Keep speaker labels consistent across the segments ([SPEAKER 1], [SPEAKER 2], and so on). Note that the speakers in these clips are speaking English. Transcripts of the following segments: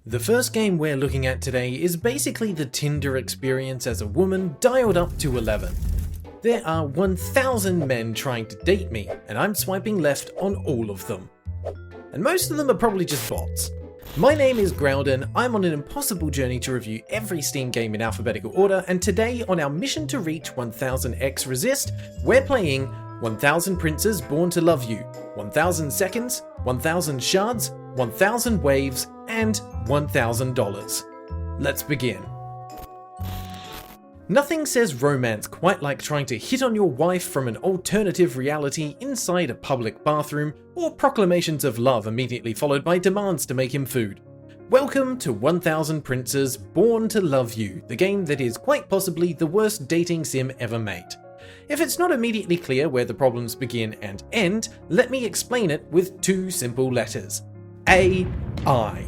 [SPEAKER 1] The first game we're looking at today is basically the Tinder experience as a woman dialed up to 11. There are 1,000 men trying to date me, and I'm swiping left on all of them. And most of them are probably just bots. My name is Graeldon, I'm on an impossible journey to review every Steam game in alphabetical order, and today on our mission to reach 1000x Resist, we're playing 1000 Princes Born to Love You, 1000 Seconds, 1000 Shards, 1000 Waves, and $1,000. Let's begin. Nothing says romance quite like trying to hit on your wife from an alternative reality inside a public bathroom, or proclamations of love immediately followed by demands to make him food. Welcome to 1000 Princes Born to Love You, the game that is quite possibly the worst dating sim ever made. If it's not immediately clear where the problems begin and end, let me explain it with two simple letters. AI.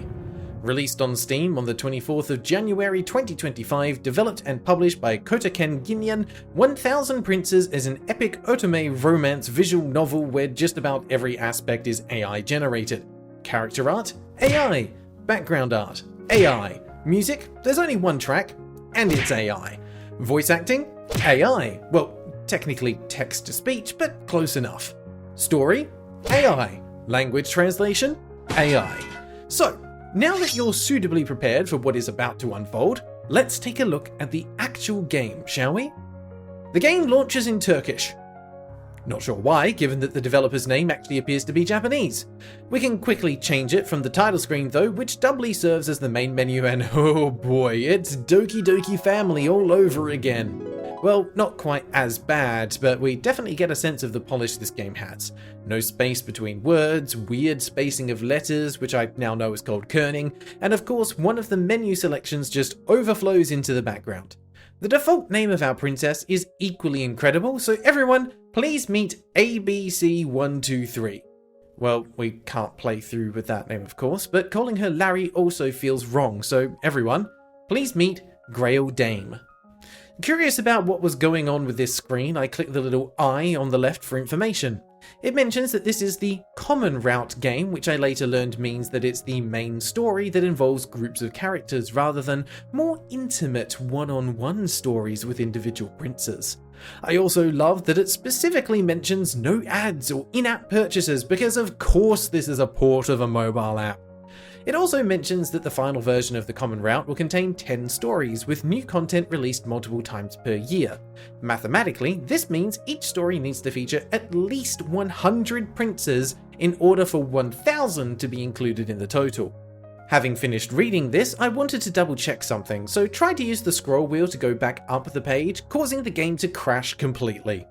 [SPEAKER 1] Released on Steam on the 24th of January 2025, developed and published by Kotaken Ginyan, 1000 Princes is an epic otome romance visual novel where just about every aspect is AI generated. Character art? AI. Background art? AI. Music? There's only one track, and it's AI. Voice acting? AI. Well, technically text-to-speech, but close enough. Story? AI. Language translation? AI. So, now that you're suitably prepared for what is about to unfold, let's take a look at the actual game, shall we? The game launches in Turkish. Not sure why, given that the developer's name actually appears to be Japanese. We can quickly change it from the title screen though, which doubly serves as the main menu, and oh boy, it's Doki Doki Family all over again. Well, not quite as bad, but we definitely get a sense of the polish this game has. No space between words, weird spacing of letters, which I now know is called kerning, and of course one of the menu selections just overflows into the background. The default name of our princess is equally incredible, so everyone, please meet ABC123. Well, we can't play through with that name of course, but calling her Larry also feels wrong, so everyone, please meet Graeldon. Curious about what was going on with this screen, I clicked the little I on the left for information. It mentions that this is the common route game, which I later learned means that it's the main story that involves groups of characters rather than more intimate one-on-one stories with individual princes. I also love that it specifically mentions no ads or in-app purchases because of course this is a port of a mobile app. It also mentions that the final version of the common route will contain 10 stories, with new content released multiple times per year. Mathematically, this means each story needs to feature at least 100 princes in order for 1000 to be included in the total. Having finished reading this, I wanted to double check something, so tried to use the scroll wheel to go back up the page, causing the game to crash completely.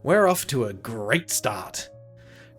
[SPEAKER 1] We're off to a great start.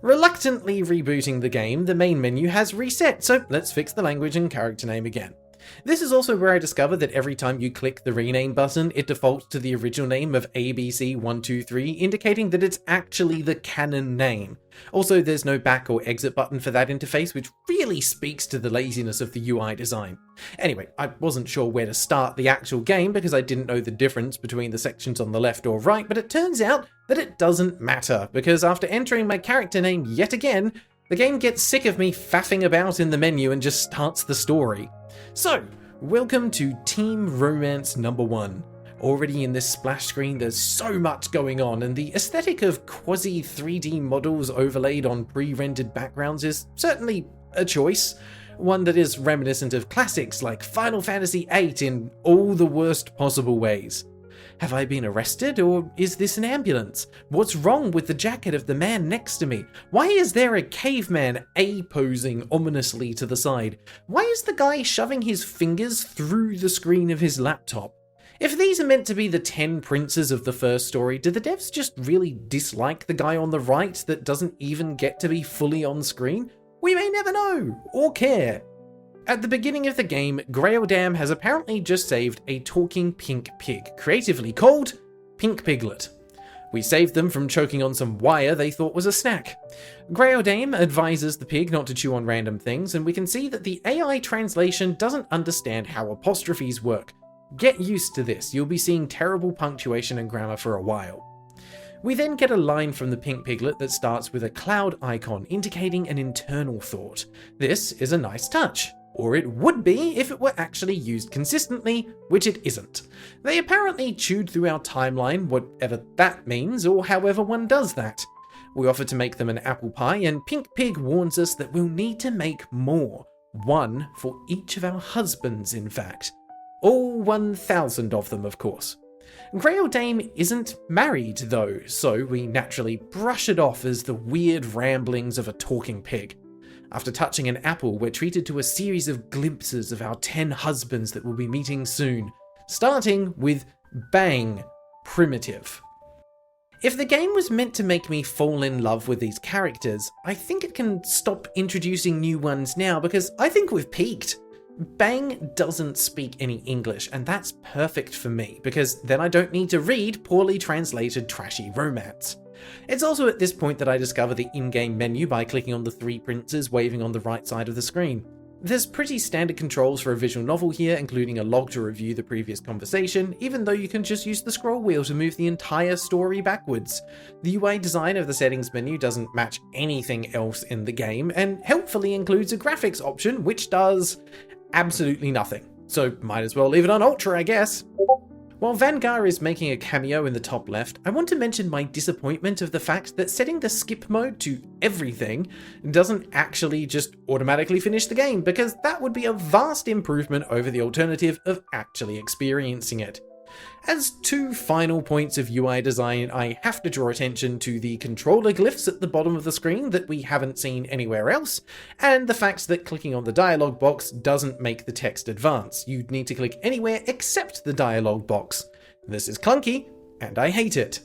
[SPEAKER 1] Reluctantly rebooting the game, the main menu has reset, so let's fix the language and character name again. This is also where I discovered that every time you click the rename button, it defaults to the original name of ABC123, indicating that it's actually the canon name. Also, there's no back or exit button for that interface, which really speaks to the laziness of the UI design. Anyway, I wasn't sure where to start the actual game because I didn't know the difference between the sections on the left or right, but it turns out that it doesn't matter, because after entering my character name yet again, the game gets sick of me faffing about in the menu and just starts the story. So, welcome to Team Romance number 1. Already in this splash screen there's so much going on, and the aesthetic of quasi 3D models overlaid on pre-rendered backgrounds is certainly a choice. One that is reminiscent of classics like Final Fantasy VIII in all the worst possible ways. Have I been arrested, or is this an ambulance? What's wrong with the jacket of the man next to me? Why is there a caveman A-posing ominously to the side? Why is the guy shoving his fingers through the screen of his laptop? If these are meant to be the 10 princes of the first story, do the devs just really dislike the guy on the right that doesn't even get to be fully on screen? We may never know, or care. At the beginning of the game, Graeldon has apparently just saved a talking pink pig, creatively called Pink Piglet. We saved them from choking on some wire they thought was a snack. Graeldon advises the pig not to chew on random things, and we can see that the AI translation doesn't understand how apostrophes work. Get used to this, you'll be seeing terrible punctuation and grammar for a while. We then get a line from the Pink Piglet that starts with a cloud icon indicating an internal thought. This is a nice touch. Or it would be if it were actually used consistently, which it isn't. They apparently chewed through our timeline, whatever that means, or however one does that. We offer to make them an apple pie, and Pink Pig warns us that we'll need to make more. One for each of our husbands, in fact. All 1,000 of them, of course. Graeldon isn't married, though, so we naturally brush it off as the weird ramblings of a talking pig. After touching an apple, we're treated to a series of glimpses of our 10 husbands that we'll be meeting soon, starting with Bang, Primitive. If the game was meant to make me fall in love with these characters, I think it can stop introducing new ones now because I think we've peaked. Bang doesn't speak any English, and that's perfect for me because then I don't need to read poorly translated trashy romance. It's also at this point that I discover the in-game menu by clicking on the 3 princes waving on the right side of the screen. There's pretty standard controls for a visual novel here, including a log to review the previous conversation, even though you can just use the scroll wheel to move the entire story backwards. The UI design of the settings menu doesn't match anything else in the game, and helpfully includes a graphics option, which does absolutely nothing. So might as well leave it on Ultra, I guess. While Vanguard is making a cameo in the top left, I want to mention my disappointment of the fact that setting the skip mode to everything doesn't actually just automatically finish the game, because that would be a vast improvement over the alternative of actually experiencing it. As 2 final points of UI design, I have to draw attention to the controller glyphs at the bottom of the screen that we haven't seen anywhere else, and the fact that clicking on the dialog box doesn't make the text advance. You'd need to click anywhere except the dialog box. This is clunky, and I hate it.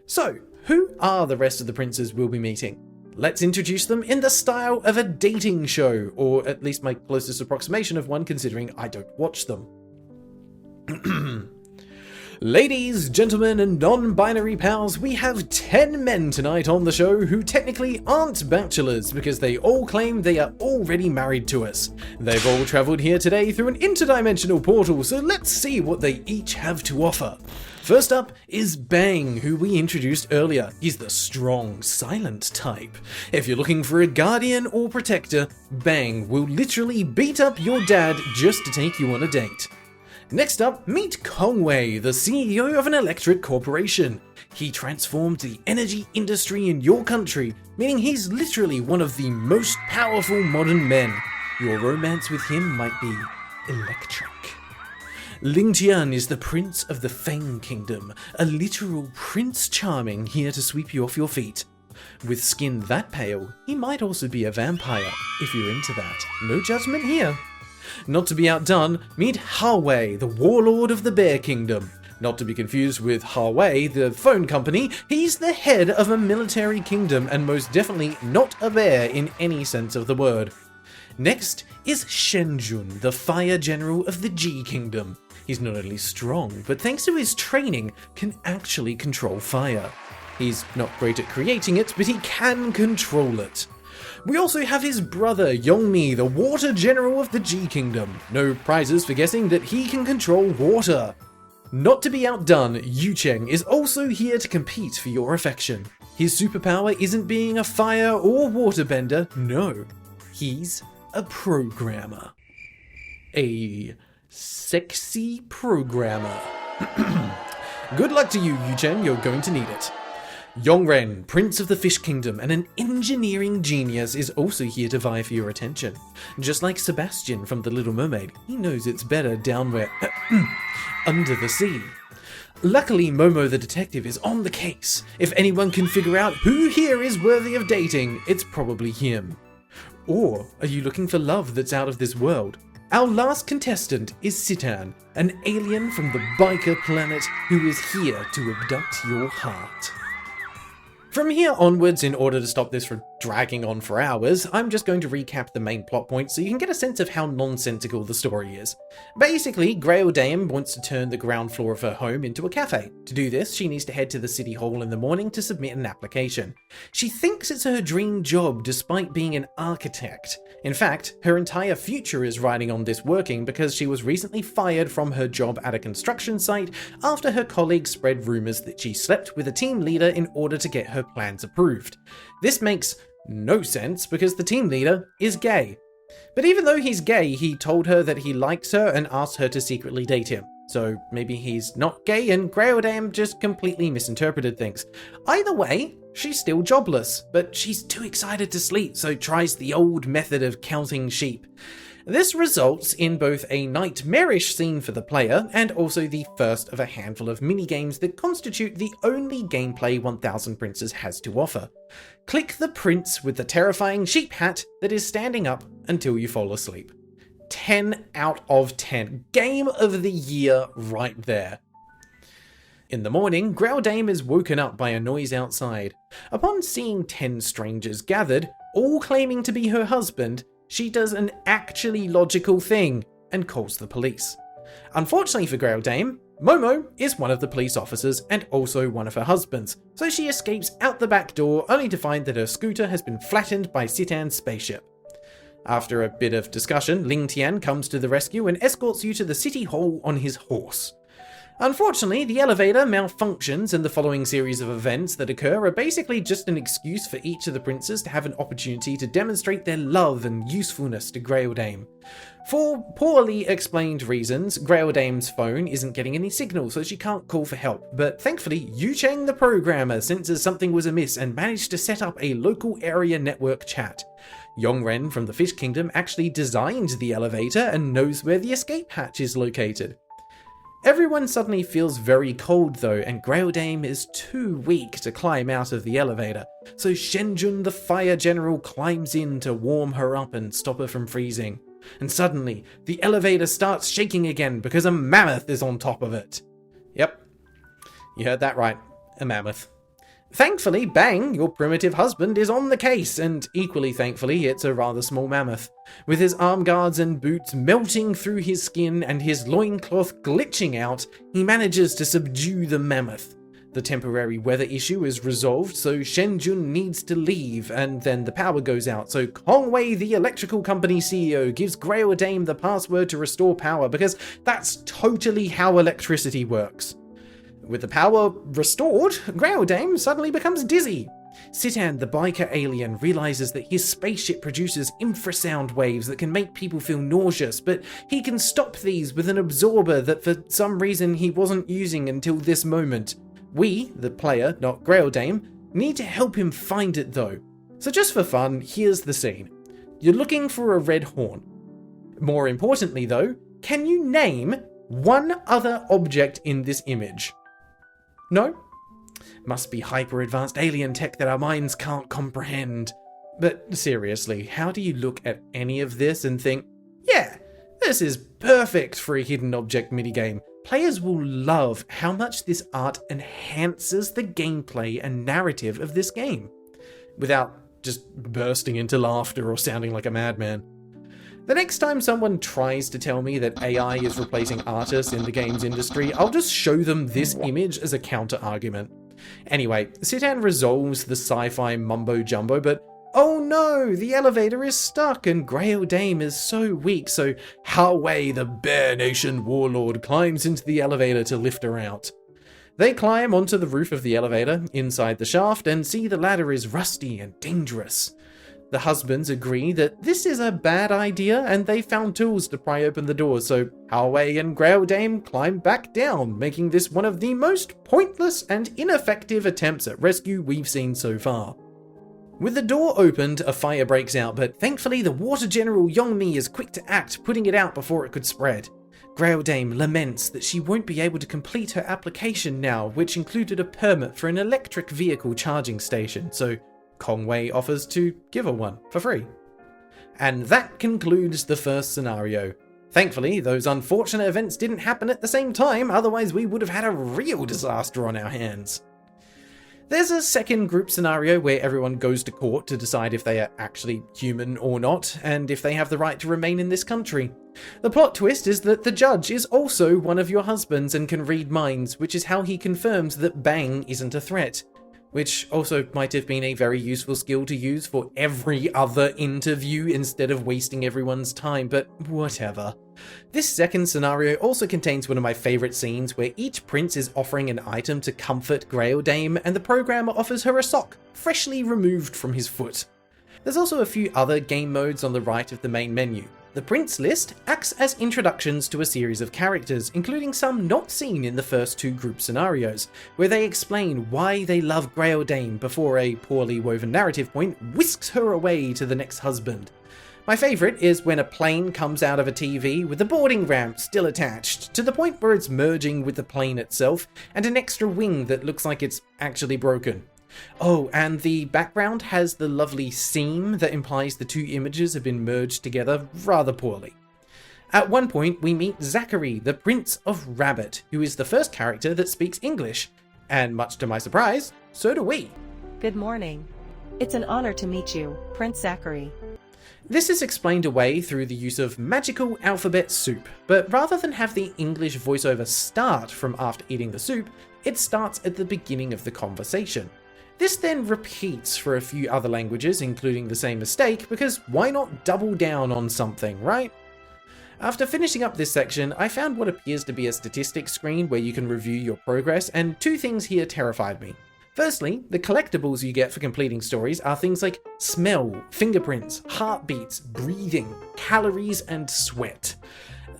[SPEAKER 1] So, who are the rest of the princes we'll be meeting? Let's introduce them in the style of a dating show, or at least my closest approximation of one considering I don't watch them. Ladies, gentlemen, and non-binary pals, we have 10 men tonight on the show who technically aren't bachelors because they all claim they are already married to us. They've all travelled here today through an interdimensional portal, so let's see what they each have to offer. First up is Bang, who we introduced earlier. He's the strong, silent type. If you're looking for a guardian or protector, Bang will literally beat up your dad just to take you on a date. Next up, meet Conway, the CEO of an electric corporation. He transformed the energy industry in your country, meaning he's literally one of the most powerful modern men. Your romance with him might be electric. Ling Tian is the Prince of the Feng Kingdom, a literal Prince Charming here to sweep you off your feet. With skin that pale, he might also be a vampire, if you're into that. No judgment here. Not to be outdone, meet Hawei, the warlord of the Bear Kingdom. Not to be confused with Huawei, the phone company, he's the head of a military kingdom and most definitely not a bear in any sense of the word. Next is Shenjun, the fire general of the G Kingdom. He's not only strong, but thanks to his training, can actually control fire. He's not great at creating it, but he can control it. We also have his brother, Yongmi, the water general of the G Kingdom. No prizes for guessing that he can control water. Not to be outdone, Yu Cheng is also here to compete for your affection. His superpower isn't being a fire or waterbender, no. He's a programmer. A sexy programmer. Good luck to you, Yu Cheng, you're going to need it. Yongren, Prince of the Fish Kingdom and an engineering genius, is also here to vie for your attention. Just like Sebastian from The Little Mermaid, he knows it's better down where under the sea. Luckily, Momo the detective is on the case. If anyone can figure out who here is worthy of dating, it's probably him. Or are you looking for love that's out of this world? Our last contestant is Citan, an alien from the biker planet who is here to abduct your heart. From here onwards, in order to stop this from dragging on for hours, I'm just going to recap the main plot points so you can get a sense of how nonsensical the story is. Basically, Graeldon wants to turn the ground floor of her home into a cafe. To do this, she needs to head to the city hall in the morning to submit an application. She thinks it's her dream job despite being an architect. In fact, her entire future is riding on this working because she was recently fired from her job at a construction site after her colleagues spread rumors that she slept with a team leader in order to get her plans approved. This makes no sense because the team leader is gay. But even though he's gay, he told her that he likes her and asked her to secretly date him. So maybe he's not gay and Graeldon just completely misinterpreted things. Either way, she's still jobless, but she's too excited to sleep, so tries the old method of counting sheep. This results in both a nightmarish scene for the player and also the first of a handful of minigames that constitute the only gameplay 1000 Princes has to offer. Click the prince with the terrifying sheep hat that is standing up until you fall asleep. 10 out of 10. Game of the year right there. In the morning, Graeldon is woken up by a noise outside. Upon seeing 10 strangers gathered, all claiming to be her husband, she does an actually logical thing and calls the police. Unfortunately for Graeldon, Momo is one of the police officers and also one of her husbands, so she escapes out the back door only to find that her scooter has been flattened by Citan's spaceship. After a bit of discussion, Ling Tian comes to the rescue and escorts you to the city hall on his horse. Unfortunately, the elevator malfunctions and the following series of events that occur are basically just an excuse for each of the princes to have an opportunity to demonstrate their love and usefulness to Graeldon. For poorly explained reasons, Graeldon's phone isn't getting any signal, so she can't call for help, but thankfully Yu Cheng the programmer senses something was amiss and managed to set up a local area network chat. Yongren from the Fish Kingdom actually designed the elevator and knows where the escape hatch is located. Everyone suddenly feels very cold though, and Graeldon is too weak to climb out of the elevator, so Shenjun the fire general climbs in to warm her up and stop her from freezing. And suddenly, the elevator starts shaking again because a mammoth is on top of it. Yep, you heard that right, a mammoth. Thankfully, Bang, your primitive husband, is on the case, and equally thankfully, it's a rather small mammoth. With his arm guards and boots melting through his skin and his loincloth glitching out, he manages to subdue the mammoth. The temporary weather issue is resolved, so Shenjun needs to leave, and then the power goes out, so Kongwei, the electrical company CEO, gives Graeldon the password to restore power, because that's totally how electricity works. With the power restored, Graeldon suddenly becomes dizzy. Citan, the biker alien, realizes that his spaceship produces infrasound waves that can make people feel nauseous, but he can stop these with an absorber that for some reason he wasn't using until this moment. We, the player, not Graeldon, need to help him find it though. So just for fun, here's the scene. You're looking for a red horn. More importantly though, can you name one other object in this image? No? Must be hyper-advanced alien tech that our minds can't comprehend. But seriously, how do you look at any of this and think, yeah, this is perfect for a hidden object minigame. Players will love how much this art enhances the gameplay and narrative of this game, without just bursting into laughter or sounding like a madman. The next time someone tries to tell me that AI is replacing artists in the games industry, I'll just show them this image as a counter-argument. Anyway, Citan resolves the sci-fi mumbo-jumbo, but oh no, the elevator is stuck and Graeldon is so weak, so Howei, the Bear Nation warlord, climbs into the elevator to lift her out. They climb onto the roof of the elevator, inside the shaft, and see the ladder is rusty and dangerous. The husbands agree that this is a bad idea and they found tools to pry open the door, so Howei and Graeldon climb back down, making this one of the most pointless and ineffective attempts at rescue we've seen so far. With the door opened, a fire breaks out, but thankfully the water general Yongmi is quick to act, putting it out before it could spread. Graeldon laments that she won't be able to complete her application now, which included a permit for an electric vehicle charging station, so Kongwei offers to give her one for free. And that concludes the first scenario. Thankfully, those unfortunate events didn't happen at the same time, otherwise we would have had a real disaster on our hands. There's a second group scenario where everyone goes to court to decide if they are actually human or not, and if they have the right to remain in this country. The plot twist is that the judge is also one of your husbands and can read minds, which is how he confirms that Bang isn't a threat. Which also might have been a very useful skill to use for every other interview instead of wasting everyone's time, but whatever. This second scenario also contains one of my favourite scenes where each prince is offering an item to comfort Graeldon and the programmer offers her a sock, freshly removed from his foot. There's also a few other game modes on the right of the main menu. The Prince list acts as introductions to a series of characters, including some not seen in the first two group scenarios, where they explain why they love Graeldon before a poorly woven narrative point whisks her away to the next husband. My favourite is when a plane comes out of a TV with the boarding ramp still attached, to the point where it's merging with the plane itself, and an extra wing that looks like it's actually broken. Oh, and the background has the lovely seam that implies the two images have been merged together rather poorly. At one point, we meet Zachary, the Prince of Rabbit, who is the first character that speaks English. And much to my surprise, so do we.
[SPEAKER 2] Good morning. It's an honor to meet you, Prince Zachary.
[SPEAKER 1] This is explained away through the use of magical alphabet soup, but rather than have the English voiceover start from after eating the soup, it starts at the beginning of the conversation. This then repeats for a few other languages, including the same mistake, because why not double down on something, right? After finishing up this section, I found what appears to be a statistics screen where you can review your progress, and two things here terrified me. Firstly, the collectibles you get for completing stories are things like smell, fingerprints, heartbeats, breathing, calories, and sweat.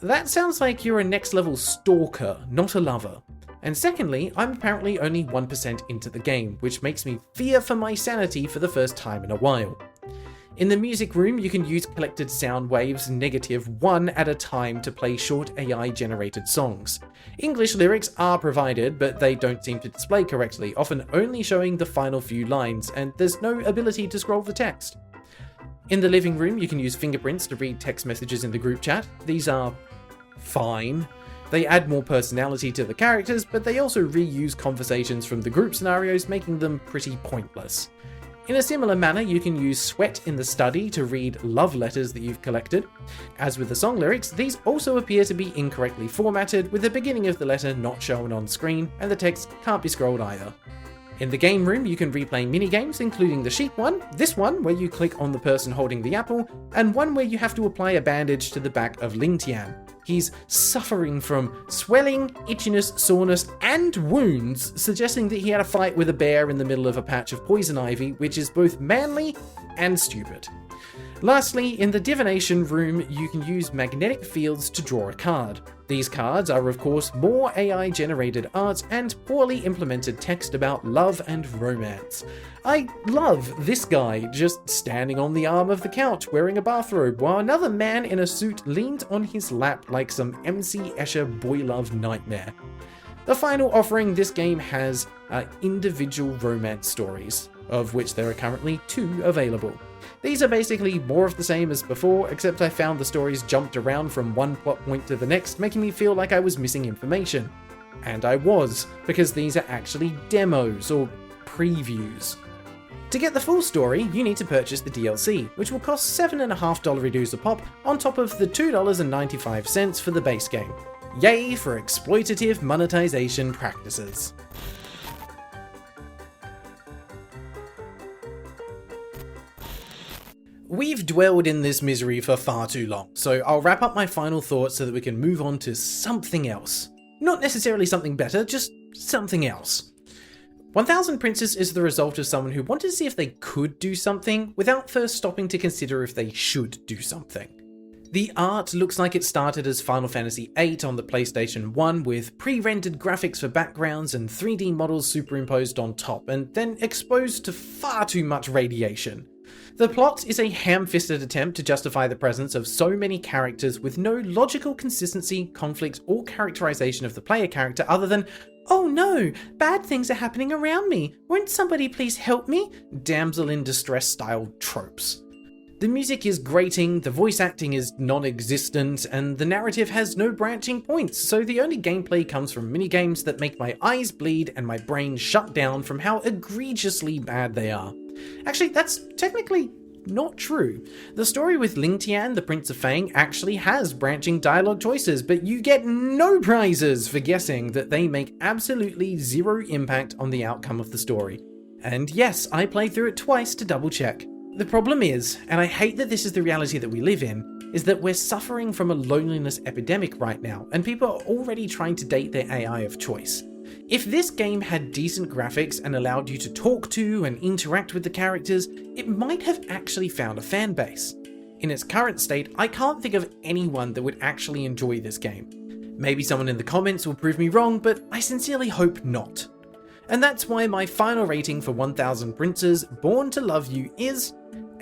[SPEAKER 1] That sounds like you're a next level stalker, not a lover. And secondly, I'm apparently only 1% into the game, which makes me fear for my sanity for the first time in a while. In the music room, you can use collected sound waves -1 at a time to play short AI-generated songs. English lyrics are provided, but they don't seem to display correctly, often only showing the final few lines, and there's no ability to scroll the text. In the living room, you can use fingerprints to read text messages in the group chat. These are fine. They add more personality to the characters, but they also reuse conversations from the group scenarios, making them pretty pointless. In a similar manner, you can use sweat in the study to read love letters that you've collected. As with the song lyrics, these also appear to be incorrectly formatted, with the beginning of the letter not shown on screen, and the text can't be scrolled either. In the game room, you can replay minigames, including the sheep one, this one where you click on the person holding the apple, and one where you have to apply a bandage to the back of Lingtian. He's suffering from swelling, itchiness, soreness, and wounds, suggesting that he had a fight with a bear in the middle of a patch of poison ivy, which is both manly and stupid. Lastly, in the divination room, you can use magnetic fields to draw a card. These cards are of course more AI-generated art and poorly implemented text about love and romance. I love this guy just standing on the arm of the couch wearing a bathrobe while another man in a suit leaned on his lap like some MC Escher boy love nightmare. The final offering this game has are individual romance stories, of which there are currently 2 available. These are basically more of the same as before, except I found the stories jumped around from one plot point to the next, making me feel like I was missing information. And I was, because these are actually demos, or previews. To get the full story, you need to purchase the DLC, which will cost $7.50 dues a pop, on top of the $2.95 for the base game. Yay for exploitative monetization practices. We've dwelled in this misery for far too long, so I'll wrap up my final thoughts so that we can move on to something else. Not necessarily something better, just something else. 1000 Princes is the result of someone who wanted to see if they could do something without first stopping to consider if they should do something. The art looks like it started as Final Fantasy VIII on the PlayStation 1 with pre-rendered graphics for backgrounds and 3D models superimposed on top, and then exposed to far too much radiation. The plot is a ham-fisted attempt to justify the presence of so many characters with no logical consistency, conflict, or characterization of the player character other than, "Oh no, bad things are happening around me, won't somebody please help me?" damsel in distress style tropes. The music is grating, the voice acting is non-existent, and the narrative has no branching points, so the only gameplay comes from minigames that make my eyes bleed and my brain shut down from how egregiously bad they are. Actually, that's technically not true. The story with Lingtian, the Prince of Fang, actually has branching dialogue choices, but you get no prizes for guessing that they make absolutely zero impact on the outcome of the story. And yes, I played through it twice to double check. The problem is, and I hate that this is the reality that we live in, is that we're suffering from a loneliness epidemic right now, and people are already trying to date their AI of choice. If this game had decent graphics and allowed you to talk to and interact with the characters, it might have actually found a fan base. In its current state, I can't think of anyone that would actually enjoy this game. Maybe someone in the comments will prove me wrong, but I sincerely hope not. And that's why my final rating for 1000 Princes Born to Love You is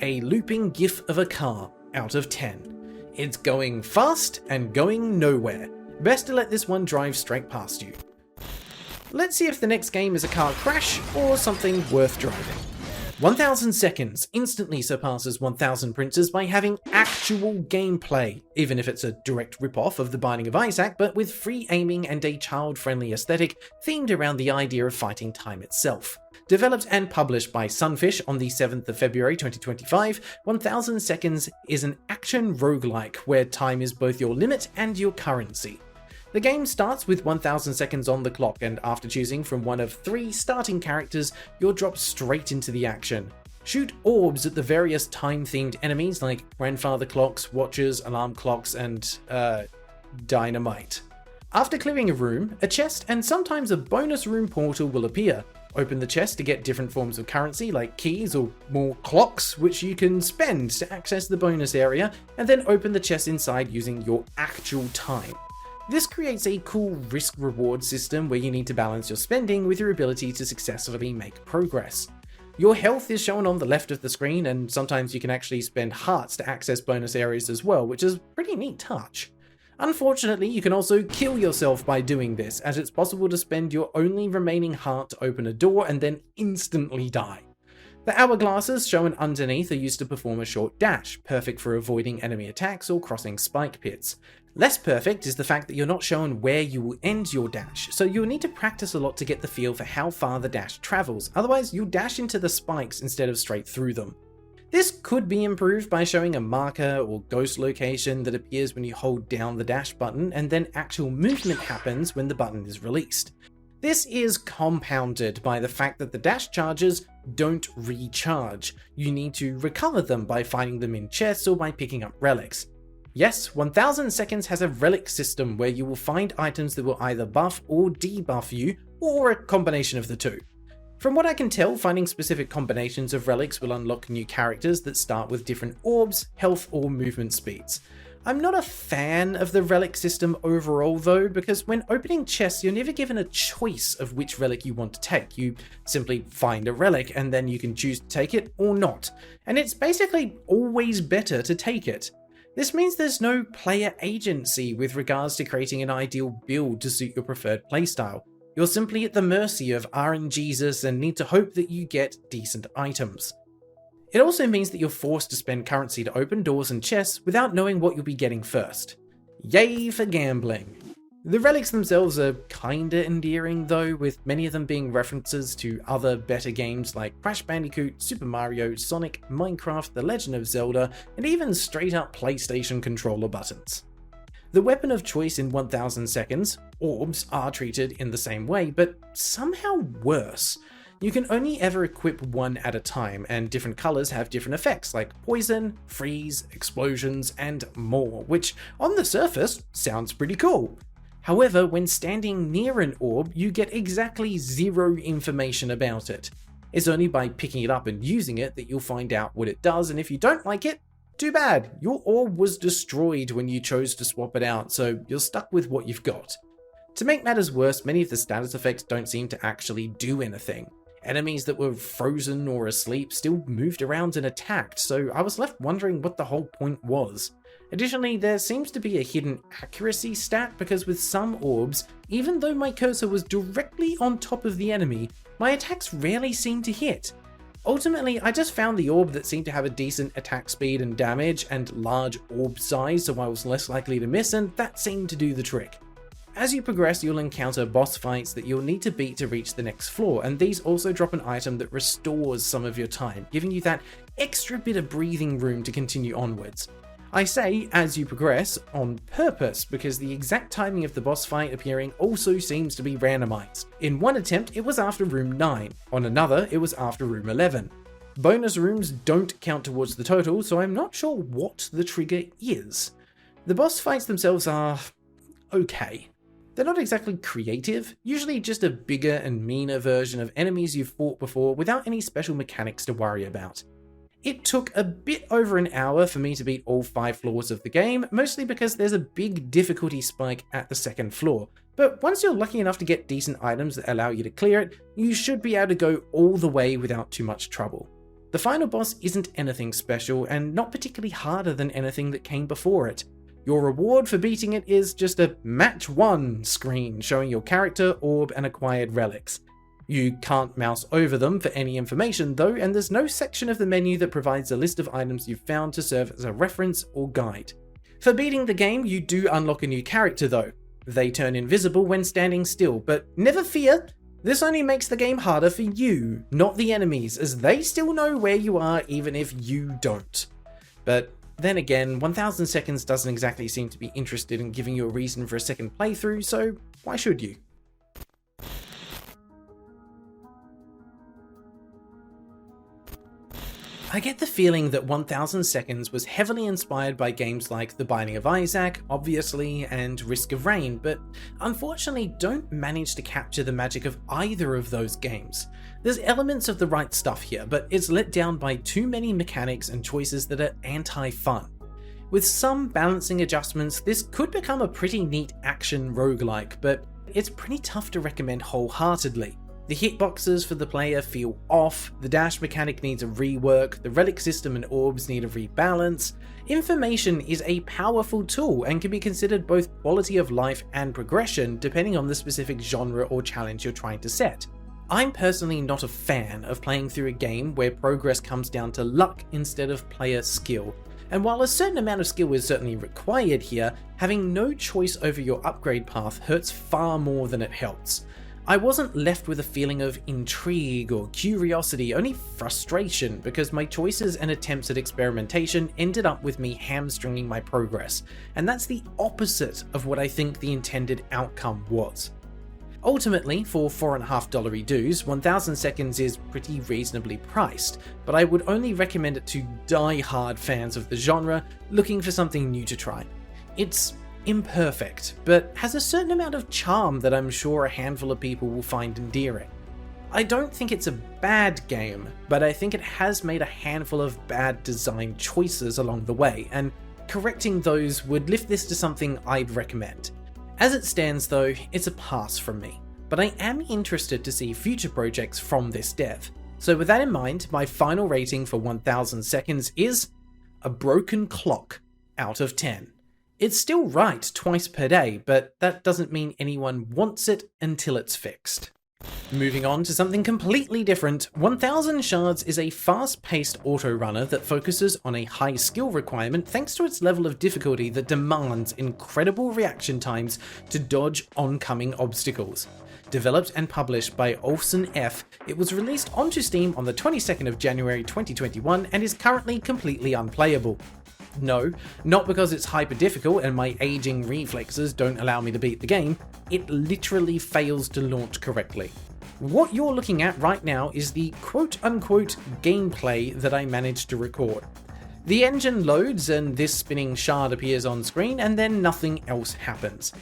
[SPEAKER 1] a looping gif of a car out of 10. It's going fast and going nowhere. Best to let this one drive straight past you. Let's see if the next game is a car crash or something worth driving. 1000 Seconds instantly surpasses 1000 Princes by having actual gameplay, even if it's a direct rip-off of The Binding of Isaac, but with free aiming and a child-friendly aesthetic themed around the idea of fighting time itself. Developed and published by Sunfish on the 7th of February 2025, 1000 Seconds is an action roguelike where time is both your limit and your currency. The game starts with 1000 seconds on the clock, and after choosing from one of 3 starting characters, you're dropped straight into the action. Shoot orbs at the various time-themed enemies like grandfather clocks, watches, alarm clocks, and, dynamite. After clearing a room, a chest and sometimes a bonus room portal will appear. Open the chest to get different forms of currency like keys or more clocks, which you can spend to access the bonus area, and then open the chest inside using your actual time. This creates a cool risk-reward system where you need to balance your spending with your ability to successfully make progress. Your health is shown on the left of the screen, and sometimes you can actually spend hearts to access bonus areas as well, which is a pretty neat touch. Unfortunately, you can also kill yourself by doing this, as it's possible to spend your only remaining heart to open a door and then instantly die. The hourglasses shown underneath are used to perform a short dash, perfect for avoiding enemy attacks or crossing spike pits. Less perfect is the fact that you're not shown where you will end your dash, so you'll need to practice a lot to get the feel for how far the dash travels, otherwise you'll dash into the spikes instead of straight through them. This could be improved by showing a marker or ghost location that appears when you hold down the dash button, and then actual movement happens when the button is released. This is compounded by the fact that the dash charges don't recharge. You need to recover them by finding them in chests or by picking up relics. Yes, 1000 Seconds has a relic system where you will find items that will either buff or debuff you, or a combination of the two. From what I can tell, finding specific combinations of relics will unlock new characters that start with different orbs, health, or movement speeds. I'm not a fan of the relic system overall though, because when opening chests you're never given a choice of which relic you want to take. You simply find a relic and then you can choose to take it or not, and it's basically always better to take it. This means there's no player agency with regards to creating an ideal build to suit your preferred playstyle. You're simply at the mercy of RNGesus and need to hope that you get decent items. It also means that you're forced to spend currency to open doors and chests without knowing what you'll be getting first. Yay for gambling! The relics themselves are kinda endearing though, with many of them being references to other better games like Crash Bandicoot, Super Mario, Sonic, Minecraft, The Legend of Zelda, and even straight up PlayStation controller buttons. The weapon of choice in 1000 Seconds, orbs, are treated in the same way, but somehow worse. You can only ever equip one at a time, and different colours have different effects like poison, freeze, explosions, and more, which on the surface sounds pretty cool. However, when standing near an orb, you get exactly 0 information about it. It's only by picking it up and using it that you'll find out what it does, and if you don't like it, too bad, your orb was destroyed when you chose to swap it out, so you're stuck with what you've got. To make matters worse, many of the status effects don't seem to actually do anything. Enemies that were frozen or asleep still moved around and attacked, so I was left wondering what the whole point was. Additionally, there seems to be a hidden accuracy stat because with some orbs, even though my cursor was directly on top of the enemy, my attacks rarely seemed to hit. Ultimately, I just found the orb that seemed to have a decent attack speed and damage and large orb size, so I was less likely to miss, and that seemed to do the trick. As you progress, you'll encounter boss fights that you'll need to beat to reach the next floor, and these also drop an item that restores some of your time, giving you that extra bit of breathing room to continue onwards. I say as you progress on purpose, because the exact timing of the boss fight appearing also seems to be randomized. In one attempt, it was after room 9, on another, it was after room 11. Bonus rooms don't count towards the total, so I'm not sure what the trigger is. The boss fights themselves are okay. They're not exactly creative, usually just a bigger and meaner version of enemies you've fought before without any special mechanics to worry about. It took a bit over an hour for me to beat all 5 floors of the game, mostly because there's a big difficulty spike at the second floor, but once you're lucky enough to get decent items that allow you to clear it, you should be able to go all the way without too much trouble. The final boss isn't anything special, and not particularly harder than anything that came before it. Your reward for beating it is just a Match 1 screen showing your character, orb, and acquired relics. You can't mouse over them for any information though, and there's no section of the menu that provides a list of items you've found to serve as a reference or guide. For beating the game, you do unlock a new character though. They turn invisible when standing still, but never fear, this only makes the game harder for you, not the enemies, as they still know where you are even if you don't. But then again, 1000 Seconds doesn't exactly seem to be interested in giving you a reason for a second playthrough, so why should you? I get the feeling that 1000 Seconds was heavily inspired by games like The Binding of Isaac, obviously, and Risk of Rain, but unfortunately don't manage to capture the magic of either of those games. There's elements of the right stuff here, but it's let down by too many mechanics and choices that are anti-fun. With some balancing adjustments, this could become a pretty neat action roguelike, but it's pretty tough to recommend wholeheartedly. The hitboxes for the player feel off, the dash mechanic needs a rework, the relic system and orbs need a rebalance. Information is a powerful tool and can be considered both quality of life and progression depending on the specific genre or challenge you're trying to set. I'm personally not a fan of playing through a game where progress comes down to luck instead of player skill. And while a certain amount of skill is certainly required here, having no choice over your upgrade path hurts far more than it helps. I wasn't left with a feeling of intrigue or curiosity, only frustration, because my choices and attempts at experimentation ended up with me hamstringing my progress, and that's the opposite of what I think the intended outcome was. Ultimately, for $4.50 dues, 1000 Seconds is pretty reasonably priced, but I would only recommend it to die-hard fans of the genre looking for something new to try. It's imperfect, but has a certain amount of charm that I'm sure a handful of people will find endearing. I don't think it's a bad game, but I think it has made a handful of bad design choices along the way, and correcting those would lift this to something I'd recommend. As it stands though, it's a pass from me, but I am interested to see future projects from this dev. So with that in mind, my final rating for 1000 Seconds is a broken clock out of 10. It's still right twice per day, but that doesn't mean anyone wants it until it's fixed. Moving on to something completely different, 1000 Shards is a fast-paced auto-runner that focuses on a high skill requirement thanks to its level of difficulty that demands incredible reaction times to dodge oncoming obstacles. Developed and published by Olsen F, it was released onto Steam on the 22nd of January 2021 and is currently completely unplayable. No, not because it's hyper difficult and my aging reflexes don't allow me to beat the game, it literally fails to launch correctly. What you're looking at right now is the quote-unquote gameplay that I managed to record. The engine loads and this spinning shard appears on screen and then nothing else happens.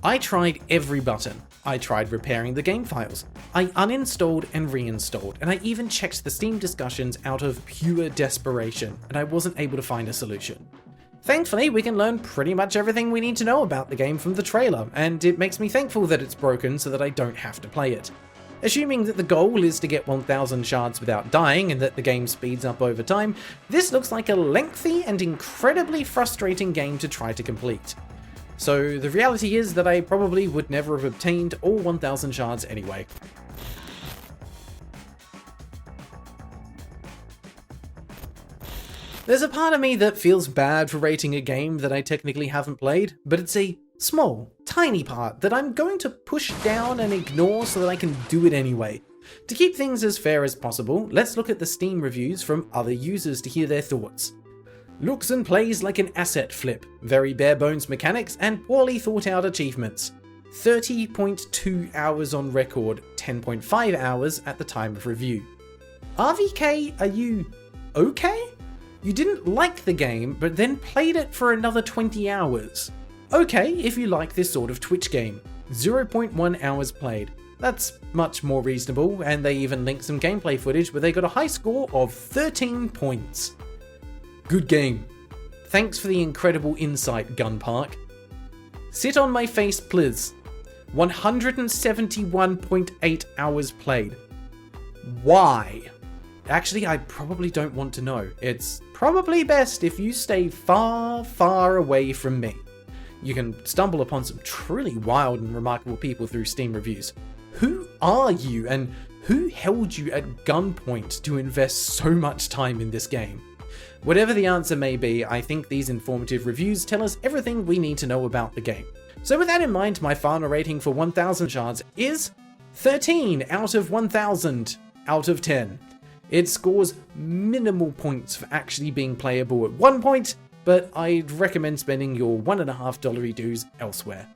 [SPEAKER 1] I tried every button. I tried repairing the game files. I uninstalled and reinstalled, and I even checked the Steam discussions out of pure desperation, and I wasn't able to find a solution. Thankfully, we can learn pretty much everything we need to know about the game from the trailer, and it makes me thankful that it's broken so that I don't have to play it. Assuming that the goal is to get 1000 shards without dying and that the game speeds up over time, this looks like a lengthy and incredibly frustrating game to try to complete. So the reality is that I probably would never have obtained all 1000 shards anyway. There's a part of me that feels bad for rating a game that I technically haven't played, but it's a small, tiny part that I'm going to push down and ignore so that I can do it anyway. To keep things as fair as possible, let's look at the Steam reviews from other users to hear their thoughts. Looks and plays like an asset flip, very bare bones mechanics and poorly thought out achievements. 30.2 hours on record, 10.5 hours at the time of review. RVK, are you okay? You didn't like the game, but then played it for another 20 hours. Okay, if you like this sort of Twitch game. 0.1 hours played. That's much more reasonable, and they even linked some gameplay footage where they got a high score of 13 points. Good game. Thanks for the incredible insight, Gunpark. Sit on my face, please. 171.8 hours played. Why? Actually, I probably don't want to know. It's probably best if you stay far, far away from me. You can stumble upon some truly wild and remarkable people through Steam reviews. Who are you, and who held you at gunpoint to invest so much time in this game? Whatever the answer may be, I think these informative reviews tell us everything we need to know about the game. So with that in mind, my final rating for 1000 Shards is 13 out of 1000 out of 10. It scores minimal points for actually being playable at one point, but I'd recommend spending your $1.50 dues elsewhere.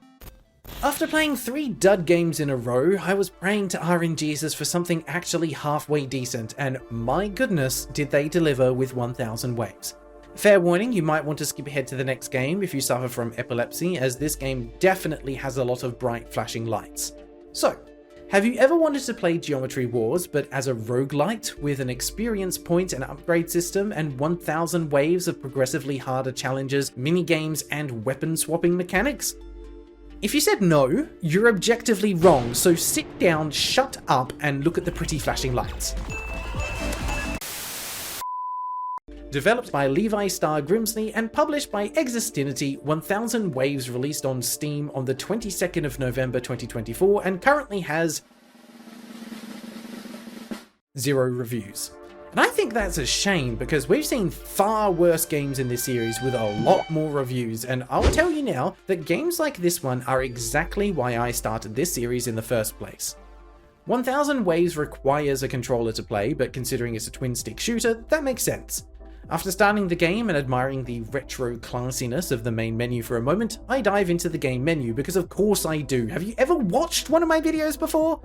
[SPEAKER 1] After playing 3 dud games in a row, I was praying to RNGesus for something actually halfway decent, and my goodness did they deliver with 1000 Waves. Fair warning, you might want to skip ahead to the next game if you suffer from epilepsy, as this game definitely has a lot of bright flashing lights. So, have you ever wanted to play Geometry Wars but as a roguelite with an experience point and upgrade system and 1000 waves of progressively harder challenges, minigames and weapon swapping mechanics? If you said no, you're objectively wrong, so sit down, shut up and look at the pretty flashing lights. Developed by Levi Star Grimsley and published by Existinity, 1000 Waves released on Steam on the 22nd of November 2024 and currently has 0 reviews. And I think that's a shame because we've seen far worse games in this series with a lot more reviews, and I'll tell you now that games like this one are exactly why I started this series in the first place. 1000 Waves requires a controller to play, but considering it's a twin-stick shooter, that makes sense. After starting the game and admiring the retro classiness of the main menu for a moment, I dive into the game menu because of course I do. Have you ever watched one of my videos before?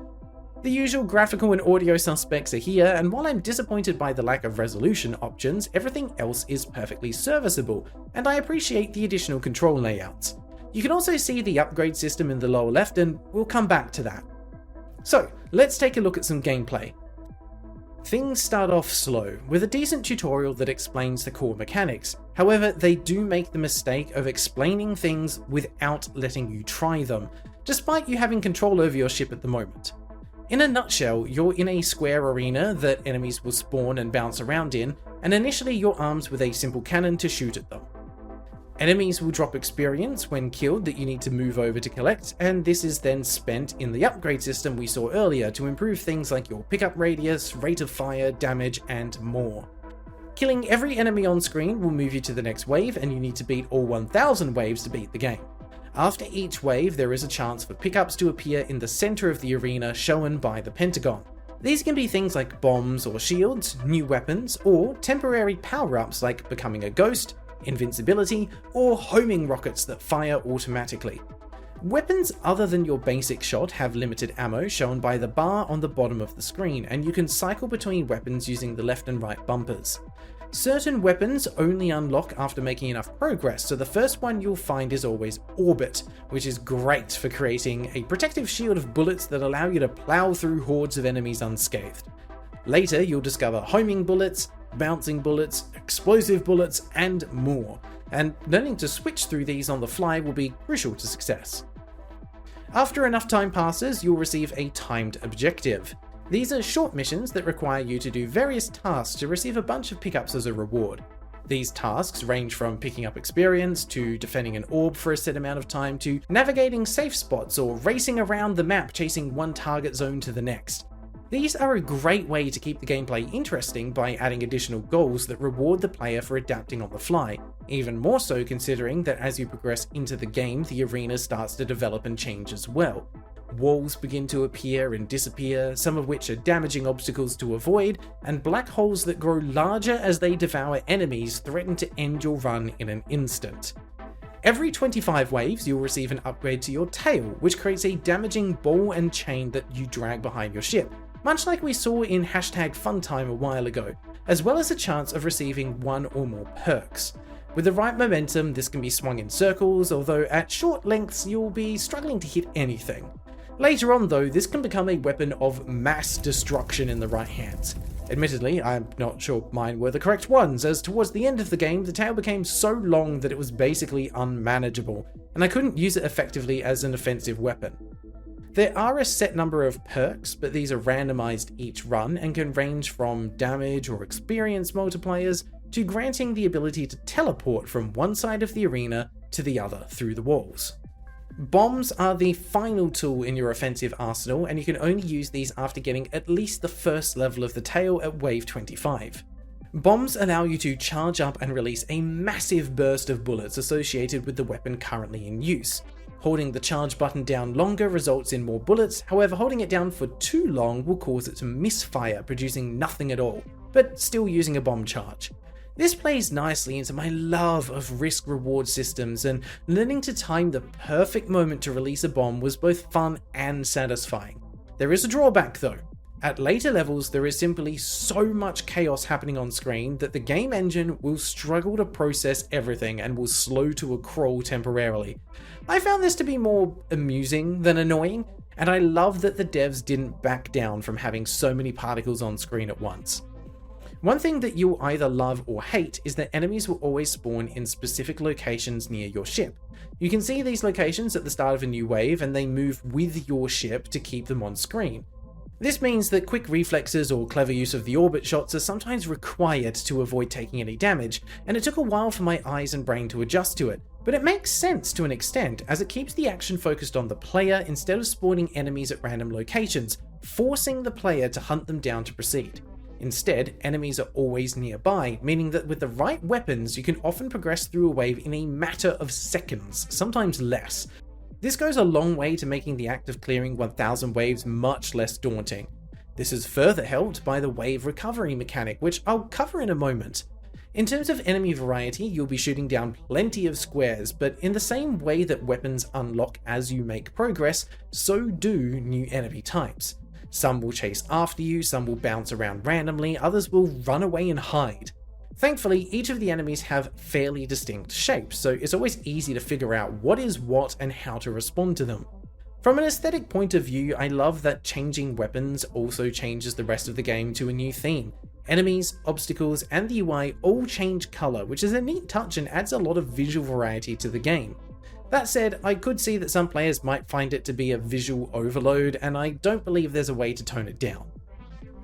[SPEAKER 1] The usual graphical and audio suspects are here, and while I'm disappointed by the lack of resolution options, everything else is perfectly serviceable, and I appreciate the additional control layouts. You can also see the upgrade system in the lower left, and we'll come back to that. So, let's take a look at some gameplay. Things start off slow, with a decent tutorial that explains the core mechanics. However, they do make the mistake of explaining things without letting you try them, despite you having control over your ship at the moment. In a nutshell, you're in a square arena that enemies will spawn and bounce around in, and initially you're armed with a simple cannon to shoot at them. Enemies will drop experience when killed that you need to move over to collect, and this is then spent in the upgrade system we saw earlier to improve things like your pickup radius, rate of fire, damage, and more. Killing every enemy on screen will move you to the next wave, and you need to beat all 1000 waves to beat the game. After each wave, there is a chance for pickups to appear in the center of the arena shown by the pentagon. These can be things like bombs or shields, new weapons, or temporary power-ups like becoming a ghost, invincibility, or homing rockets that fire automatically. Weapons other than your basic shot have limited ammo shown by the bar on the bottom of the screen, and you can cycle between weapons using the left and right bumpers. Certain weapons only unlock after making enough progress, so the first one you'll find is always Orbit, which is great for creating a protective shield of bullets that allow you to plow through hordes of enemies unscathed. Later, you'll discover homing bullets, bouncing bullets, explosive bullets, and more, and learning to switch through these on the fly will be crucial to success. After enough time passes, you'll receive a timed objective. These are short missions that require you to do various tasks to receive a bunch of pickups as a reward. These tasks range from picking up experience, to defending an orb for a set amount of time, to navigating safe spots or racing around the map chasing one target zone to the next. These are a great way to keep the gameplay interesting by adding additional goals that reward the player for adapting on the fly, even more so considering that as you progress into the game, the arena starts to develop and change as well. Walls begin to appear and disappear, some of which are damaging obstacles to avoid, and black holes that grow larger as they devour enemies threaten to end your run in an instant. Every 25 waves, you'll receive an upgrade to your tail, which creates a damaging ball and chain that you drag behind your ship, much like we saw in #Funtime a while ago, as well as a chance of receiving one or more perks. With the right momentum, this can be swung in circles, although at short lengths you'll be struggling to hit anything. Later on though, this can become a weapon of mass destruction in the right hands. Admittedly, I'm not sure mine were the correct ones, as towards the end of the game the tail became so long that it was basically unmanageable, and I couldn't use it effectively as an offensive weapon. There are a set number of perks, but these are randomized each run and can range from damage or experience multipliers to granting the ability to teleport from one side of the arena to the other through the walls. Bombs are the final tool in your offensive arsenal, and you can only use these after getting at least the first level of the tail at wave 25. Bombs allow you to charge up and release a massive burst of bullets associated with the weapon currently in use. Holding the charge button down longer results in more bullets, however holding it down for too long will cause it to misfire, producing nothing at all, but still using a bomb charge. This plays nicely into my love of risk-reward systems, and learning to time the perfect moment to release a bomb was both fun and satisfying. There is a drawback though. At later levels, there is simply so much chaos happening on screen that the game engine will struggle to process everything and will slow to a crawl temporarily. I found this to be more amusing than annoying, and I love that the devs didn't back down from having so many particles on screen at once. One thing that you'll either love or hate is that enemies will always spawn in specific locations near your ship. You can see these locations at the start of a new wave, and they move with your ship to keep them on screen. This means that quick reflexes or clever use of the orbit shots are sometimes required to avoid taking any damage, and it took a while for my eyes and brain to adjust to it, but it makes sense to an extent as it keeps the action focused on the player instead of spawning enemies at random locations, forcing the player to hunt them down to proceed. Instead, enemies are always nearby, meaning that with the right weapons you can often progress through a wave in a matter of seconds, sometimes less. This goes a long way to making the act of clearing 1000 waves much less daunting. This is further helped by the wave recovery mechanic, which I'll cover in a moment. In terms of enemy variety, you'll be shooting down plenty of squares, but in the same way that weapons unlock as you make progress, so do new enemy types. Some will chase after you, some will bounce around randomly, others will run away and hide. Thankfully, each of the enemies have fairly distinct shapes, so it's always easy to figure out what is what and how to respond to them. From an aesthetic point of view, I love that changing weapons also changes the rest of the game to a new theme. Enemies, obstacles, and the UI all change colour, which is a neat touch and adds a lot of visual variety to the game. That said, I could see that some players might find it to be a visual overload, and I don't believe there's a way to tone it down.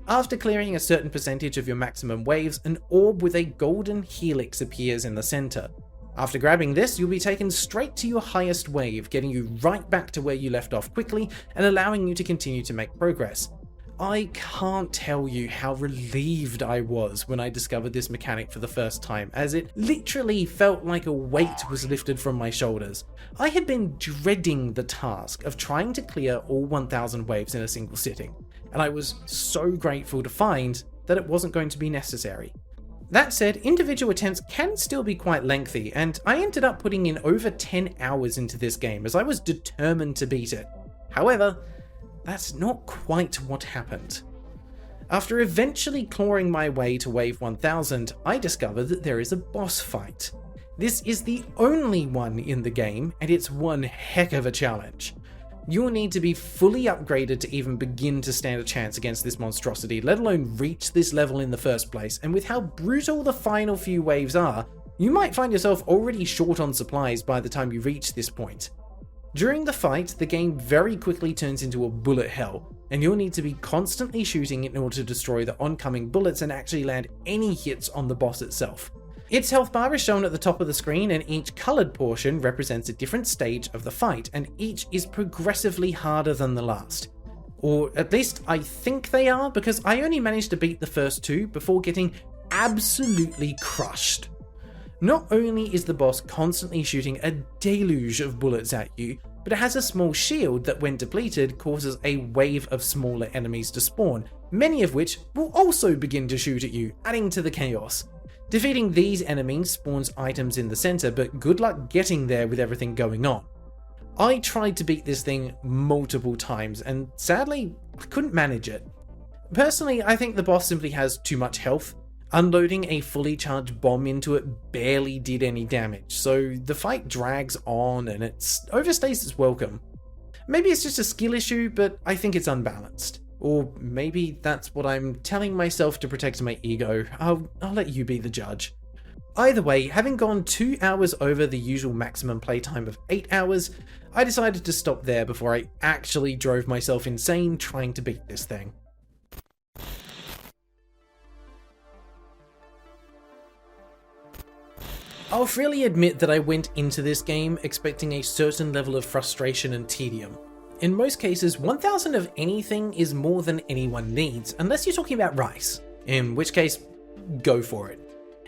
[SPEAKER 1] After clearing a certain percentage of your maximum waves, an orb with a golden helix appears in the center. After grabbing this, you'll be taken straight to your highest wave, getting you right back to where you left off quickly and allowing you to continue to make progress. I can't tell you how relieved I was when I discovered this mechanic for the first time, as it literally felt like a weight was lifted from my shoulders. I had been dreading the task of trying to clear all 1000 waves in a single sitting, and I was so grateful to find that it wasn't going to be necessary. That said, individual attempts can still be quite lengthy, and I ended up putting in over 10 hours into this game as I was determined to beat it. However, that's not quite what happened. After eventually clawing my way to wave 1000, I discovered that there is a boss fight. This is the only one in the game, and it's one heck of a challenge. You'll need to be fully upgraded to even begin to stand a chance against this monstrosity, let alone reach this level in the first place, and with how brutal the final few waves are, you might find yourself already short on supplies by the time you reach this point. During the fight, the game very quickly turns into a bullet hell, and you'll need to be constantly shooting in order to destroy the oncoming bullets and actually land any hits on the boss itself. Its health bar is shown at the top of the screen, and each coloured portion represents a different stage of the fight, and each is progressively harder than the last. Or at least I think they are, because I only managed to beat the first two before getting absolutely crushed. Not only is the boss constantly shooting a deluge of bullets at you, but it has a small shield that when depleted causes a wave of smaller enemies to spawn, many of which will also begin to shoot at you, adding to the chaos. Defeating these enemies spawns items in the center, but good luck getting there with everything going on. I tried to beat this thing multiple times, and sadly, I couldn't manage it. Personally, I think the boss simply has too much health. Unloading a fully charged bomb into it barely did any damage, so the fight drags on and it overstays its welcome. Maybe it's just a skill issue, but I think it's unbalanced. Or maybe that's what I'm telling myself to protect my ego. I'll let you be the judge. Either way, having gone 2 hours over the usual maximum playtime of 8 hours, I decided to stop there before I actually drove myself insane trying to beat this thing. I'll freely admit that I went into this game expecting a certain level of frustration and tedium. In most cases, 1000 of anything is more than anyone needs, unless you're talking about rice, in which case, go for it.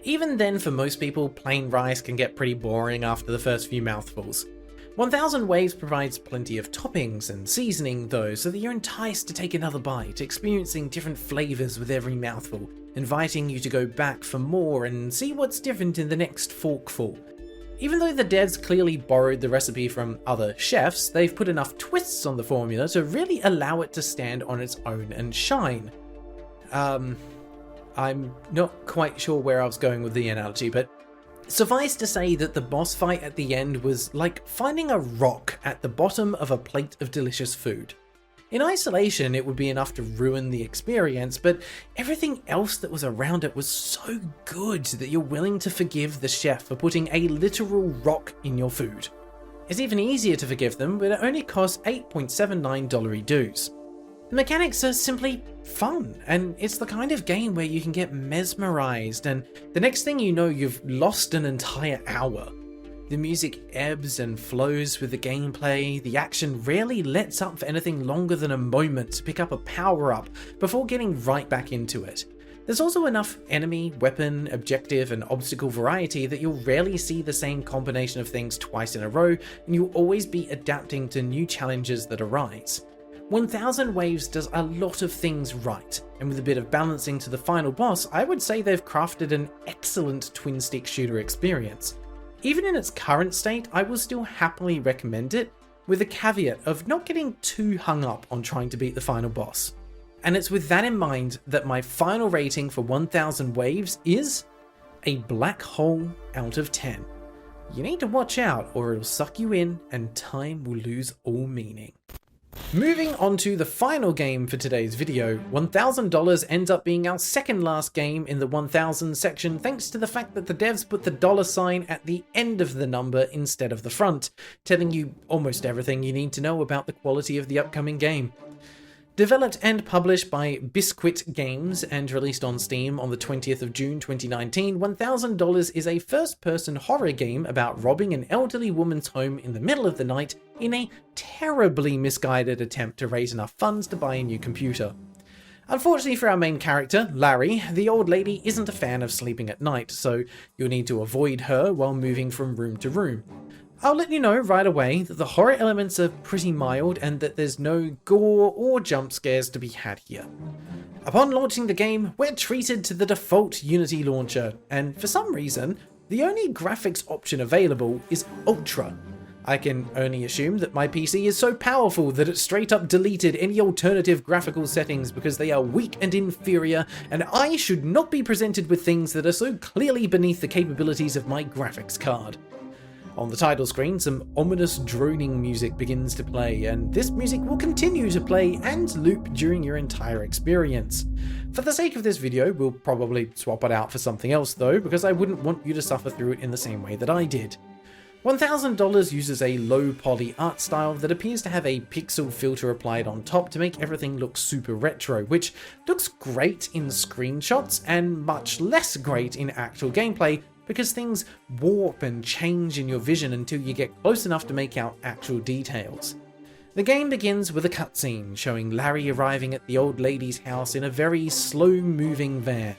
[SPEAKER 1] Even then, for most people, plain rice can get pretty boring after the first few mouthfuls. 1000 Waves provides plenty of toppings and seasoning though, so that you're enticed to take another bite, experiencing different flavours with every mouthful, inviting you to go back for more and see what's different in the next forkful. Even though the devs clearly borrowed the recipe from other chefs, they've put enough twists on the formula to really allow it to stand on its own and shine. I'm not quite sure where I was going with the analogy, but suffice to say that the boss fight at the end was like finding a rock at the bottom of a plate of delicious food. In isolation, it would be enough to ruin the experience, but everything else that was around it was so good that you're willing to forgive the chef for putting a literal rock in your food. It's even easier to forgive them, but it only costs $8.79 dues. The mechanics are simply fun, and it's the kind of game where you can get mesmerized, and the next thing you know, you've lost an entire hour. The music ebbs and flows with the gameplay, the action rarely lets up for anything longer than a moment to pick up a power-up before getting right back into it. There's also enough enemy, weapon, objective, and obstacle variety that you'll rarely see the same combination of things twice in a row, and you'll always be adapting to new challenges that arise. 1000 Waves does a lot of things right, and with a bit of balancing to the final boss, I would say they've crafted an excellent twin-stick shooter experience. Even in its current state, I will still happily recommend it, with a caveat of not getting too hung up on trying to beat the final boss. And it's with that in mind that my final rating for 1000 Waves is a black hole out of 10. You need to watch out or it'll suck you in and time will lose all meaning. Moving on to the final game for today's video, $1,000 ends up being our second last game in the 1000 section thanks to the fact that the devs put the $sign at the end of the number instead of the front, telling you almost everything you need to know about the quality of the upcoming game. Developed and published by Biscuit Games and released on Steam on the 20th of June 2019, $1,000 is a first-person horror game about robbing an elderly woman's home in the middle of the night in a terribly misguided attempt to raise enough funds to buy a new computer. Unfortunately for our main character, Larry, the old lady isn't a fan of sleeping at night, so you'll need to avoid her while moving from room to room. I'll let you know right away that the horror elements are pretty mild and that there's no gore or jump scares to be had here. Upon launching the game, we're treated to the default Unity launcher, and for some reason, the only graphics option available is Ultra. I can only assume that my PC is so powerful that it straight up deleted any alternative graphical settings because they are weak and inferior, and I should not be presented with things that are so clearly beneath the capabilities of my graphics card. On the title screen, some ominous droning music begins to play, and this music will continue to play and loop during your entire experience. For the sake of this video, we'll probably swap it out for something else though, because I wouldn't want you to suffer through it in the same way that I did. $1,000 uses a low poly art style that appears to have a pixel filter applied on top to make everything look super retro, which looks great in screenshots and much less great in actual gameplay, because things warp and change in your vision until you get close enough to make out actual details. The game begins with a cutscene showing Larry arriving at the old lady's house in a very slow-moving van.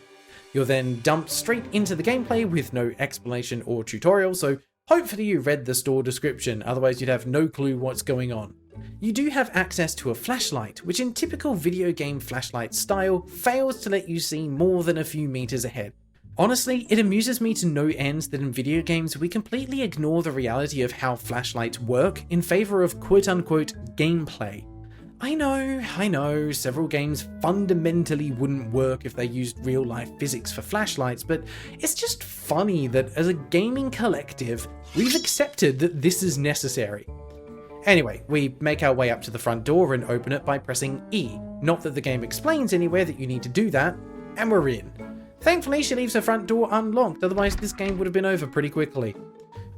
[SPEAKER 1] You're then dumped straight into the gameplay with no explanation or tutorial, so hopefully you read the store description, otherwise you'd have no clue what's going on. You do have access to a flashlight, which in typical video game flashlight style fails to let you see more than a few meters ahead. Honestly, it amuses me to no end that in video games we completely ignore the reality of how flashlights work in favor of quote-unquote gameplay. I know, several games fundamentally wouldn't work if they used real-life physics for flashlights, but it's just funny that as a gaming collective, we've accepted that this is necessary. Anyway, we make our way up to the front door and open it by pressing E. Not that the game explains anywhere that you need to do that, and we're in. Thankfully, she leaves her front door unlocked, otherwise this game would have been over pretty quickly.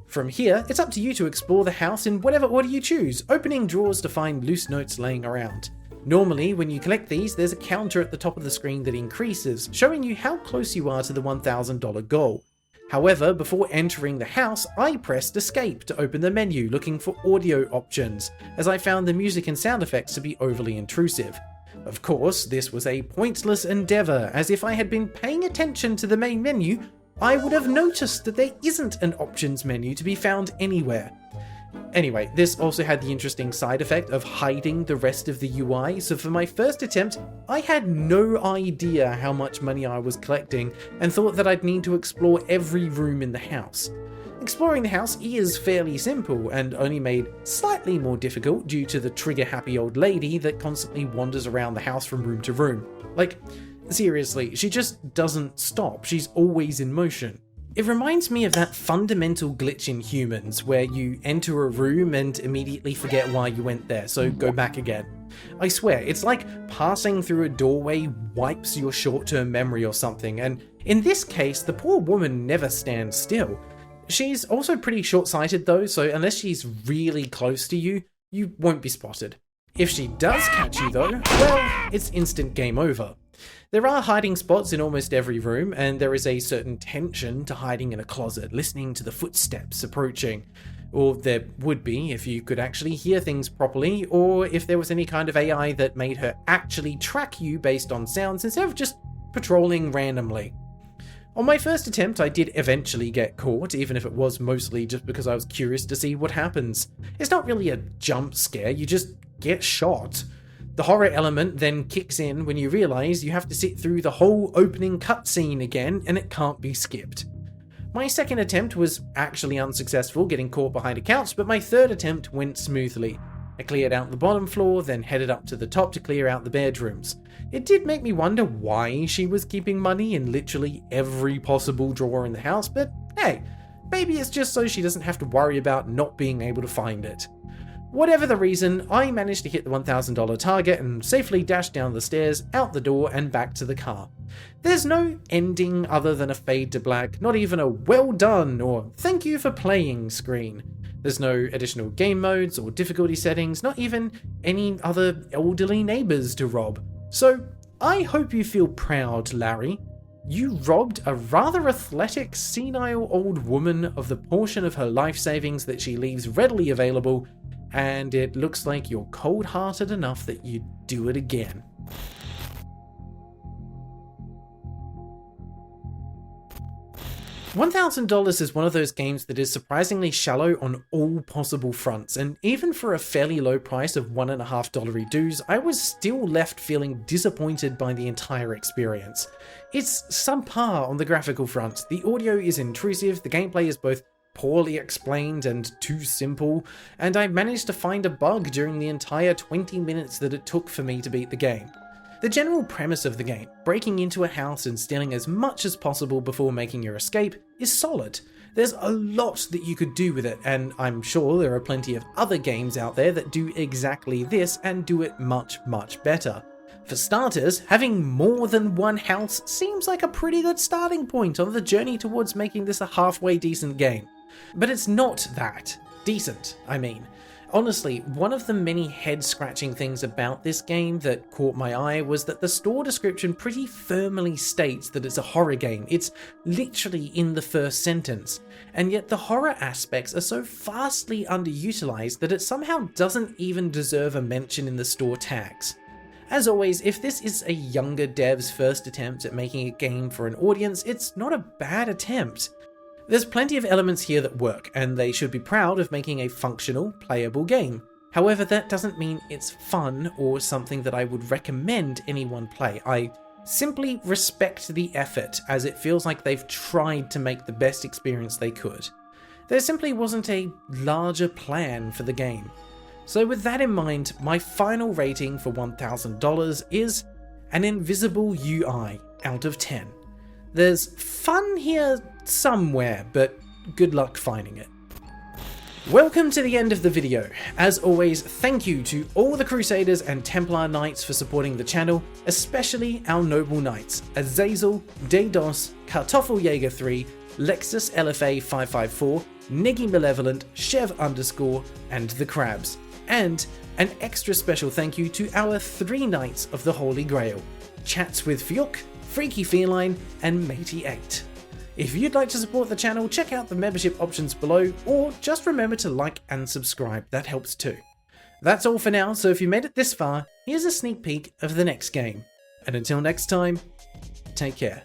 [SPEAKER 1] From here, it's up to you to explore the house in whatever order you choose, opening drawers to find loose notes laying around. Normally, when you collect these, there's a counter at the top of the screen that increases, showing you how close you are to the $1,000 goal. However, before entering the house, I pressed escape to open the menu looking for audio options, as I found the music and sound effects to be overly intrusive. Of course, this was a pointless endeavour, as if I had been paying attention to the main menu, I would have noticed that there isn't an options menu to be found anywhere. Anyway, this also had the interesting side effect of hiding the rest of the UI, so for my first attempt, I had no idea how much money I was collecting and thought that I'd need to explore every room in the house. Exploring the house is fairly simple and only made slightly more difficult due to the trigger-happy old lady that constantly wanders around the house from room to room. Like, seriously, she just doesn't stop, she's always in motion. It reminds me of that fundamental glitch in Humans, where you enter a room and immediately forget why you went there, so go back again. I swear, it's like passing through a doorway wipes your short-term memory or something, and in this case, the poor woman never stands still. She's also pretty short-sighted though, so unless she's really close to you, you won't be spotted. If she does catch you though, well, it's instant game over. There are hiding spots in almost every room, and there is a certain tension to hiding in a closet, listening to the footsteps approaching. Or there would be if you could actually hear things properly, or if there was any kind of AI that made her actually track you based on sounds instead of just patrolling randomly. On my first attempt, I did eventually get caught, even if it was mostly just because I was curious to see what happens. It's not really a jump scare, you just get shot. The horror element then kicks in when you realise you have to sit through the whole opening cutscene again, and it can't be skipped. My second attempt was actually unsuccessful, getting caught behind a couch, but my third attempt went smoothly. I cleared out the bottom floor, then headed up to the top to clear out the bedrooms. It did make me wonder why she was keeping money in literally every possible drawer in the house, but hey, maybe it's just so she doesn't have to worry about not being able to find it. Whatever the reason, I managed to hit the $1,000 target and safely dashed down the stairs, out the door, and back to the car. There's no ending other than a fade to black, not even a well done or thank you for playing screen. There's no additional game modes or difficulty settings, not even any other elderly neighbours to rob. So, I hope you feel proud, Larry. You robbed a rather athletic, senile old woman of the portion of her life savings that she leaves readily available, and it looks like you're cold-hearted enough that you'd do it again. $1,000 is one of those games that is surprisingly shallow on all possible fronts, and even for a fairly low price of $1.50 dues, I was still left feeling disappointed by the entire experience. It's subpar on the graphical front, the audio is intrusive, the gameplay is both poorly explained and too simple, and I managed to find a bug during the entire 20 minutes that it took for me to beat the game. The general premise of the game, breaking into a house and stealing as much as possible before making your escape, is solid. There's a lot that you could do with it, and I'm sure there are plenty of other games out there that do exactly this and do it much, much better. For starters, having more than one house seems like a pretty good starting point on the journey towards making this a halfway decent game. But it's not that. Decent, I mean. Honestly, one of the many head-scratching things about this game that caught my eye was that the store description pretty firmly states that it's a horror game. It's literally in the first sentence. And yet the horror aspects are so vastly underutilized that it somehow doesn't even deserve a mention in the store tags. As always, if this is a younger dev's first attempt at making a game for an audience, it's not a bad attempt. There's plenty of elements here that work, and they should be proud of making a functional, playable game. However, that doesn't mean it's fun or something that I would recommend anyone play. I simply respect the effort, as it feels like they've tried to make the best experience they could. There simply wasn't a larger plan for the game. So with that in mind, my final rating for $1,000 is an invisible UI out of 10. There's fun here somewhere, but good luck finding it. Welcome to the end of the video. As always, thank you to all the Crusaders and Templar Knights for supporting the channel, especially our noble knights, Azazel, Daydos, Kartoffeljäger 3, Lexus LFA 554, Niggy Malevolent, Chev _, and the Crabs. And an extra special thank you to our 3 Knights of the Holy Grail, Chats with Fyuk, Freaky Feline, and Matey 8. If you'd like to support the channel, check out the membership options below, or just remember to like and subscribe, that helps too. That's all for now, so if you made it this far, here's a sneak peek of the next game. And until next time, take care.